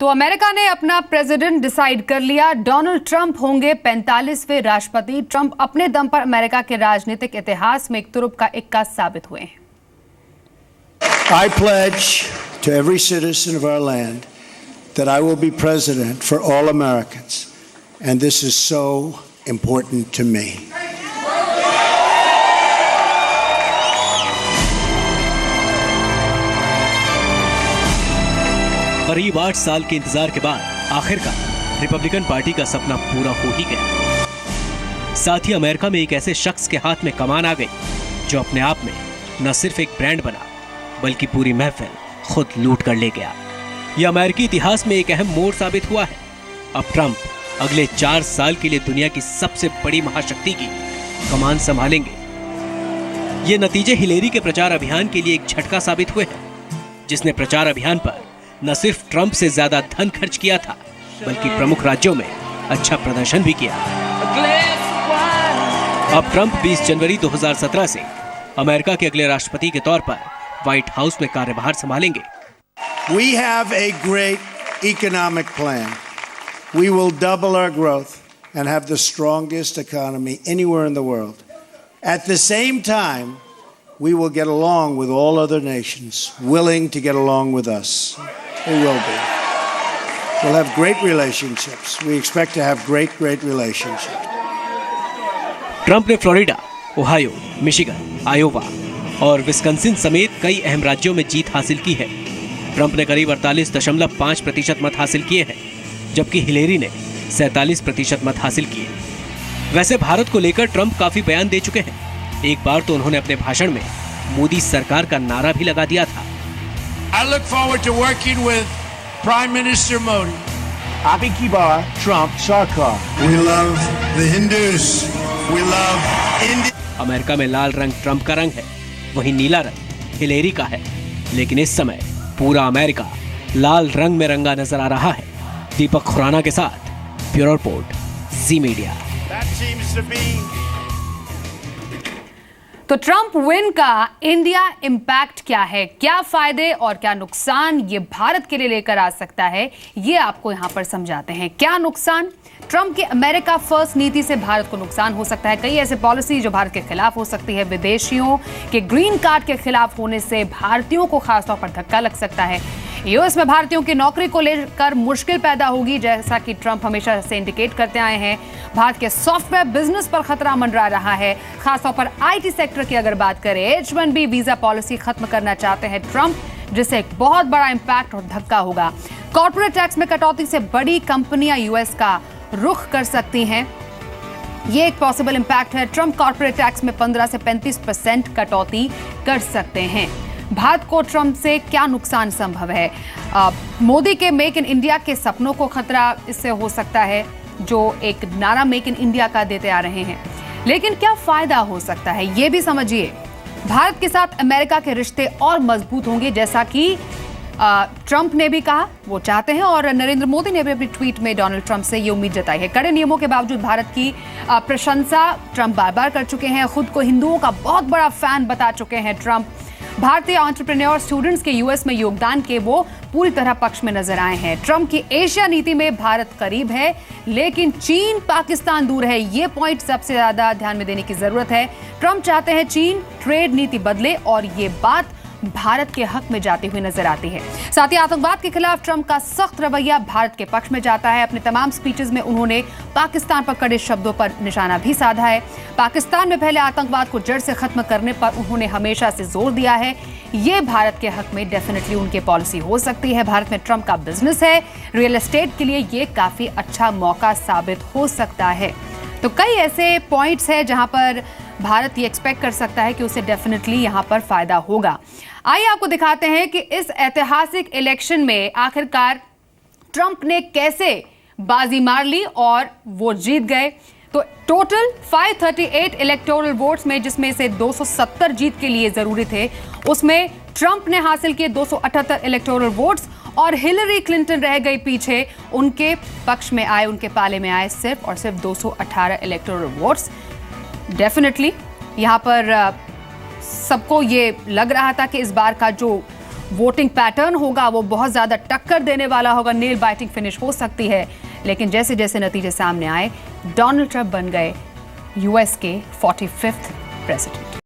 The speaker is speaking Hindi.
तो अमेरिका ने अपना प्रेसिडेंट डिसाइड कर लिया। डोनाल्ड ट्रंप होंगे 45वें राष्ट्रपति। ट्रंप अपने दम पर अमेरिका के राजनीतिक इतिहास में एक तुरुप का इक्का साबित हुए हैं। I pledge to every citizen of our land that I will be president for all Americans, and this is so important to me. करीब 8 साल के इंतजार के बाद आखिरकार रिपब्लिकन पार्टी का सपना पूरा हो ही गया। साथ ही अमेरिका में एक ऐसे शख्स के हाथ में कमान आ गई जो अपने आप में न सिर्फ एक ब्रांड बना बल्कि पूरी महफिल खुद लूट कर ले गया। यह अमेरिकी इतिहास में एक अहम मोड़ साबित हुआ है। अब ट्रंप अगले 4 साल के लिए दुनिया की सबसे बड़ी महाशक्ति की कमान संभालेंगे। ये नतीजे हिलेरी के प्रचार अभियान के लिए एक झटका साबित हुए हैं, जिसने प्रचार अभियान पर न सिर्फ ट्रंप से ज्यादा धन खर्च किया था बल्कि प्रमुख राज्यों में अच्छा प्रदर्शन भी किया। अब ट्रंप 20 जनवरी 2017 से अमेरिका के अगले राष्ट्रपति के तौर पर व्हाइट हाउस में कार्यभार संभालेंगे। We have a great economic plan. We will double our growth and have the strongest economy anywhere in the world. At the same time, we will get along with all other nations willing to get along with us. We will be. We'll have great relationships. We expect to have great relationships. Trump ने फ्लोरिडा, ओहायो, मिशिगन, आयोवा और विस्कंसिन समेत कई अहम राज्यों में जीत हासिल की है। ट्रंप ने करीब 48.5% मत हासिल किए हैं, जबकि हिलेरी ने 47% मत हासिल किए। वैसे भारत को लेकर ट्रंप काफी बयान दे चुके हैं। एक बार तो उन्होंने अपने भाषण में मोदी सरकार का नारा भी लगा दिया था। I look forward to working with Prime Minister Modi. Abhi ki baar, Trump sarkar. We love the Hindus. We love India. America में लाल रंग ट्रंप का रंग है, वहीं नीला रंग हिलेरी का है। लेकिन इस समय पूरा अमेरिका लाल रंग में रंगा नजर आ रहा है। दीपक खुराना के साथ ब्यूरो रिपोर्ट, जी मीडिया। तो ट्रंप विन का इंडिया इंपैक्ट क्या है, क्या फायदे और क्या नुकसान ये भारत के लिए लेकर आ सकता है, ये आपको यहां पर समझाते हैं। क्या नुकसान? ट्रंप की अमेरिका फर्स्ट नीति से भारत को नुकसान हो सकता है। कई ऐसे पॉलिसी जो भारत के खिलाफ हो सकती है। विदेशियों के ग्रीन कार्ड के खिलाफ होने से भारतीयों को खासतौर पर धक्का लग सकता है। यूएस में भारतीयों की नौकरी को लेकर मुश्किल पैदा होगी, जैसा कि ट्रंप हमेशा से इंडिकेट करते आए हैं। भारत के सॉफ्टवेयर बिजनेस पर खतरा मंडरा रहा है, खासतौर पर आईटी सेक्टर की अगर बात करें। H-1B वीजा पॉलिसी खत्म करना चाहते हैं ट्रंप, जिससे एक बहुत बड़ा इंपैक्ट और धक्का होगा। कॉर्पोरेट टैक्स में कटौती से बड़ी कंपनियां यूएस का रुख कर सकती हैं, ये एक पॉसिबल इंपैक्ट है। ट्रंप कॉर्पोरेट टैक्स में 15 से 35% कटौती कर सकते हैं। भारत को ट्रंप से क्या नुकसान संभव है? मोदी के मेक इन इंडिया के सपनों को खतरा इससे हो सकता है, जो एक नारा मेक इन इंडिया का देते आ रहे हैं। लेकिन क्या फायदा हो सकता है, ये भी समझिए। भारत के साथ अमेरिका के रिश्ते और मजबूत होंगे, जैसा कि ट्रंप ने भी कहा वो चाहते हैं, और नरेंद्र मोदी ने भी अपने ट्वीट में डोनाल्ड ट्रंप से ये उम्मीद जताई है। कड़े नियमों के बावजूद भारत की प्रशंसा ट्रंप बार बार कर चुके हैं। खुद को हिंदुओं का बहुत बड़ा फैन बता चुके हैं ट्रंप। भारतीय एंटरप्रेन्योर स्टूडेंट्स के यूएस में योगदान के वो पूरी तरह पक्ष में नजर आए हैं। ट्रंप की एशिया नीति में भारत करीब है, लेकिन चीन पाकिस्तान दूर है। ये पॉइंट सबसे ज्यादा ध्यान में देने की जरूरत है। ट्रंप चाहते हैं चीन ट्रेड नीति बदले, और ये बात भारत के हक में जाती हुई नजर आती है। साथ ही आतंकवाद के खिलाफ ट्रंप का सख्त रवैया भारत के पक्ष में जाता है। अपने तमाम स्पीचेस में उन्होंने पाकिस्तान पर कड़े शब्दों पर निशाना भी साधा है। पाकिस्तान में फैले आतंकवाद को जड़ से खत्म करने पर उन्होंने हमेशा से जोर दिया है। ये भारत के हक में डेफिनेटली उनकी पॉलिसी हो सकती है। भारत में ट्रंप का बिजनेस है, रियल एस्टेट के लिए ये काफी अच्छा मौका साबित हो सकता है। तो कई ऐसे पॉइंट्स हैं जहां पर भारत ये एक्सपेक्ट कर सकता है कि उसे डेफिनेटली यहां पर फायदा होगा। आइए आपको दिखाते हैं कि इस ऐतिहासिक इलेक्शन में आखिरकार ट्रंप ने कैसे बाजी मार ली और वो जीत गए। तो टोटल 538 इलेक्टोरल वोट्स में, जिसमें से 270 जीत के लिए जरूरी थे, उसमें ट्रंप ने हासिल किए 278 इलेक्टोरल वोट्स, और हिलरी क्लिंटन रह गई पीछे। उनके पक्ष में आए, उनके पाले में आए सिर्फ और सिर्फ 218 इलेक्टोरल वोट्स। डेफिनेटली यहां पर सबको ये लग रहा था कि इस बार का जो वोटिंग पैटर्न होगा वो बहुत ज्यादा टक्कर देने वाला होगा, नेल बाइटिंग फिनिश हो सकती है। लेकिन जैसे जैसे नतीजे सामने आए, डोनाल्ड ट्रंप बन गए यूएस के 45th प्रेसिडेंट।